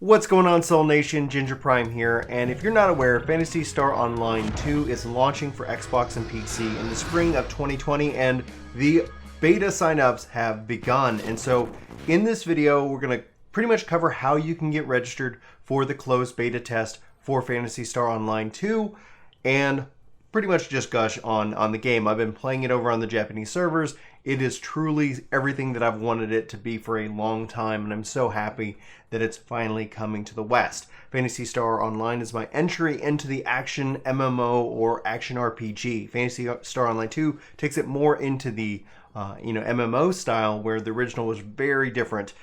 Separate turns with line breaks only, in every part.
What's going on, Soul Nation? Ginger Prime here, and if you're not aware, Phantasy Star Online 2 is launching for Xbox and PC in the spring of 2020, and the beta signups have begun. And so in this video, we're going to pretty much cover how you can get registered for the closed beta test for Phantasy Star Online 2, and pretty much just gush on the game. I've been playing it over on the Japanese servers. It is truly everything that I've wanted it to be for a long time, and I'm so happy that it's finally coming to the West. Phantasy Star Online is my entry into the action MMO or action RPG. Phantasy Star Online 2 takes it more into the MMO style, where the original was very different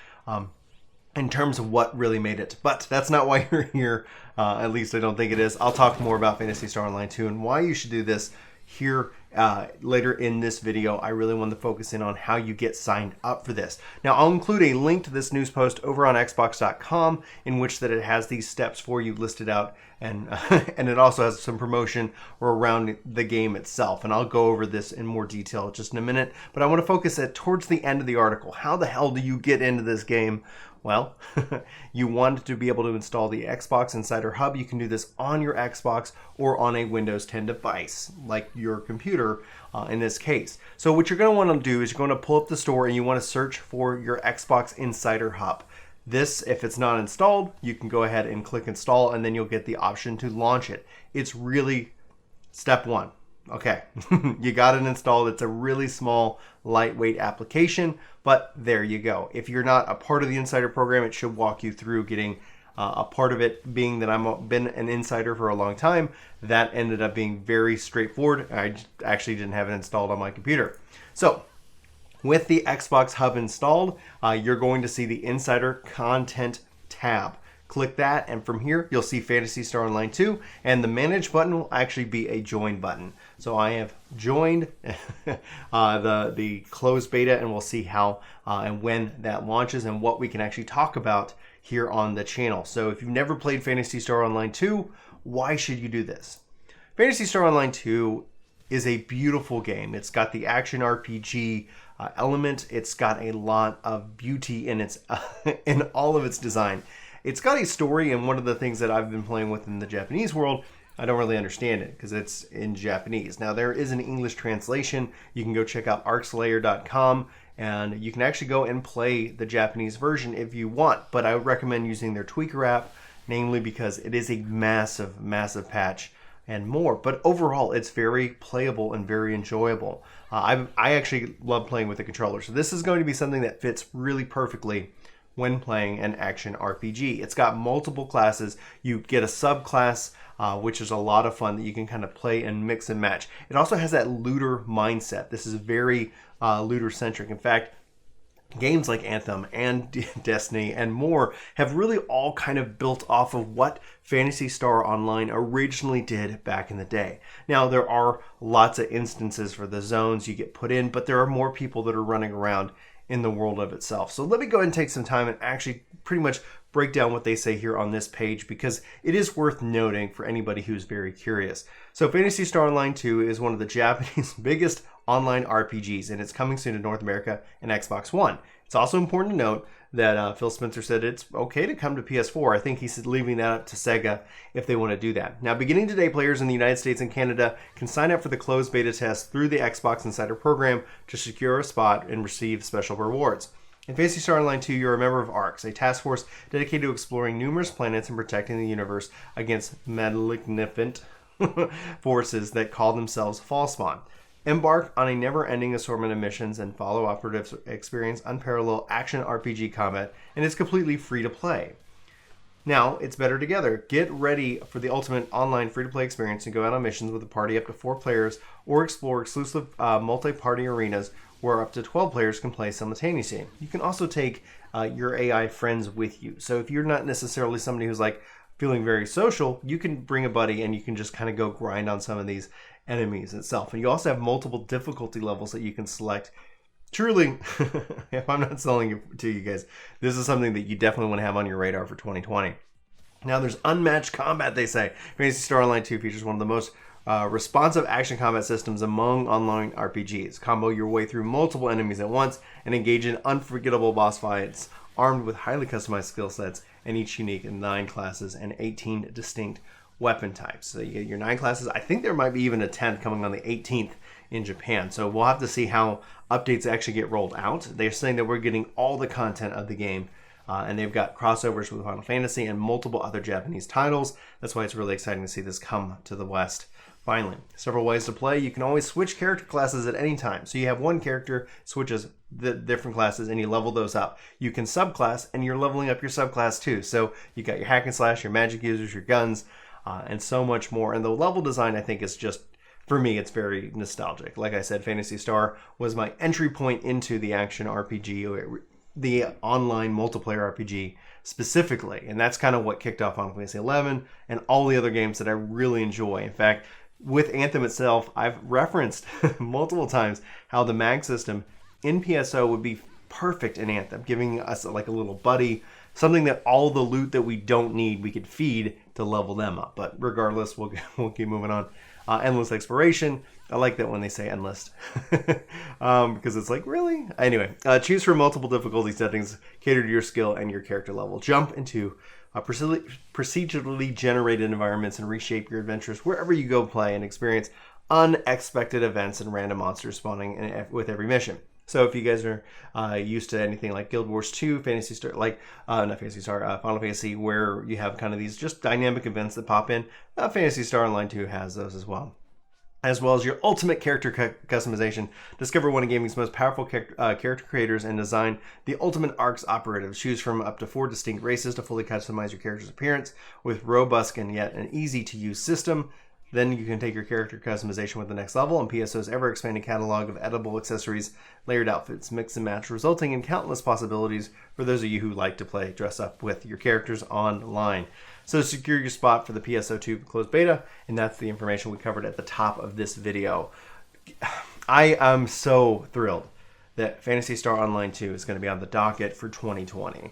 in terms of what really made it. But that's not why you're here. At least I don't think it is. I'll talk more about Phantasy Star Online 2 and why you should do this here later in this video. I really want to focus in on how you get signed up for this. Now, I'll include a link to this news post over on xbox.com in which that it has these steps for you listed out, and and it also has some promotion around the game itself. And I'll go over this in more detail just in a minute, but I want to focus at towards the end of the article. How the hell do you get into this game? Well, you want to be able to install the Xbox Insider Hub. You can do this on your Xbox or on a Windows 10 device, like your computer in this case. So what you're going to want to do is you're going to pull up the store and you want to search for your Xbox Insider Hub. This, if it's not installed, you can go ahead and click install, and then you'll get the option to launch it. It's really step one. Okay, you got it installed. It's a really small, lightweight application, but there you go. If you're not a part of the Insider program, it should walk you through getting a part of it. Being that I've been an insider for a long time, that ended up being very straightforward. I actually didn't have it installed on my computer. So with the Xbox Hub installed, you're going to see the Insider Content tab. Click that, and from here you'll see Phantasy Star Online 2, and the manage button will actually be a join button. So I have joined the closed beta, and we'll see how and when that launches and what we can actually talk about here on the channel. So if you've never played Phantasy Star Online 2, why should you do this? Phantasy Star Online 2 is a beautiful game. It's got the action RPG element. It's got a lot of beauty in its in all of its design. It's got a story, and one of the things that I've been playing with in the Japanese world, I don't really understand it because it's in Japanese. Now, there is an English translation. You can go check out arcslayer.com, and you can actually go and play the Japanese version if you want, but I would recommend using their tweaker app, namely because it is a massive, massive patch and more. But overall, it's very playable and very enjoyable. I actually love playing with the controller, so this is going to be something that fits really perfectly when playing an action RPG. It's got multiple classes. You get a subclass, which is a lot of fun that you can kind of play and mix and match. It also has that looter mindset. This is very looter-centric. In fact, games like Anthem and Destiny and more have really all kind of built off of what Phantasy Star Online originally did back in the day. Now, there are lots of instances for the zones you get put in, but there are more people that are running around in the world of itself. So let me go ahead and take some time and actually pretty much break down what they say here on this page, because it is worth noting for anybody who's very curious. So Phantasy Star Online 2 is one of the Japanese biggest online RPGs, and it's coming soon to North America and Xbox One. It's also important to note that Phil Spencer said it's okay to come to PS4. I think he's leaving that up to Sega if they want to do that. Now, beginning today, players in the United States and Canada can sign up for the closed beta test through the Xbox Insider program to secure a spot and receive special rewards. In Phantasy Star Online 2, you're a member of ARX, a task force dedicated to exploring numerous planets and protecting the universe against malevolent forces that call themselves Falspawn. Embark on a never-ending assortment of missions and follow operatives experience unparalleled action RPG combat, and it's completely free to play. Now, it's better together. Get ready for the ultimate online free-to-play experience and go out on missions with a party up to 4 players, or explore exclusive multi-party arenas where up to 12 players can play simultaneously. You can also take your AI friends with you. So if you're not necessarily somebody who's like feeling very social, you can bring a buddy and you can just kind of go grind on some of these enemies itself. And you also have multiple difficulty levels that you can select. Truly, if I'm not selling it to you guys, this is something that you definitely want to have on your radar for 2020. Now, there's unmatched combat, they say. Phantasy Star Online 2 features one of the most responsive action combat systems among online RPGs. Combo your way through multiple enemies at once and engage in unforgettable boss fights armed with highly customized skill sets and each unique in 9 classes and 18 distinct weapon types. So you get your 9 classes. I think there might be even a 10th coming on the 18th in Japan. So we'll have to see how updates actually get rolled out. They're saying that we're getting all the content of the game. And they've got crossovers with Final Fantasy and multiple other Japanese titles. That's why it's really exciting to see this come to the West. Finally, several ways to play. You can always switch character classes at any time. So you have one character, switches the different classes, and you level those up. You can subclass, and you're leveling up your subclass too. So you got your hack and slash, your magic users, your guns, and so much more. And the level design, I think, is just, for me, it's very nostalgic. Like I said, Phantasy Star was my entry point into the action RPG, the online multiplayer RPG specifically. And that's kind of what kicked off Final Fantasy XI and all the other games that I really enjoy. In fact, with Anthem itself, I've referenced multiple times how the mag system in PSO would be perfect in Anthem, giving us like a little buddy, something that all the loot that we don't need, we could feed to level them up. But regardless, we'll keep moving on. Endless exploration. I like that when they say endless because it's like, really? Anyway, choose from multiple difficulty settings, cater to your skill and your character level. Jump into procedurally generated environments and reshape your adventures wherever you go play and experience unexpected events and random monsters spawning with every mission. So if you guys are used to anything like Guild Wars 2, Phantasy Star, not Phantasy Star, Final Fantasy, where you have kind of these just dynamic events that pop in, Phantasy Star Online 2 has those as well. As well as your ultimate character customization. Discover one of gaming's most powerful character creators and design the ultimate ARCS operative. Choose from up to 4 distinct races to fully customize your character's appearance with robust and yet an easy-to-use system. Then you can take your character customization with the next level and PSO's ever-expanding catalog of edible accessories, layered outfits, mix and match, resulting in countless possibilities for those of you who like to play dress up with your characters online. So secure your spot for the PSO2 closed beta, and that's the information we covered at the top of this video. I am so thrilled that Phantasy Star Online 2 is going to be on the docket for 2020.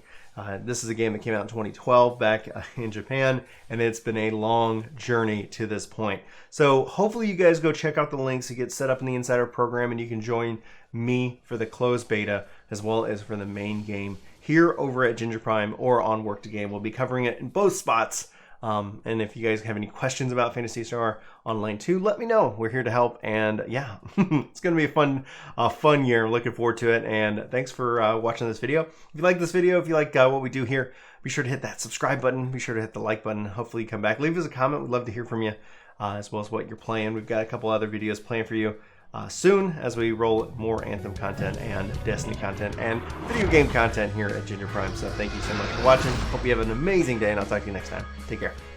This is a game that came out in 2012 back in Japan, and it's been a long journey to this point. So hopefully you guys go check out the links to get set up in the Insider program, and you can join me for the closed beta as well as for the main game here over at Ginger Prime or on Work to Game. We'll be covering it in both spots. And if you guys have any questions about Phantasy Star Online 2, let me know. We're here to help. And yeah, it's going to be a fun year. Looking forward to it. And thanks for watching this video. If you like this video, if you like what we do here, be sure to hit that subscribe button. Be sure to hit the like button. Hopefully you come back. Leave us a comment. We'd love to hear from you as well as what you're playing. We've got a couple other videos planned for you soon as we roll more Anthem content and Destiny content and video game content here at Ginger Prime. So thank you so much for watching. Hope you have an amazing day, and I'll talk to you next time. Take care.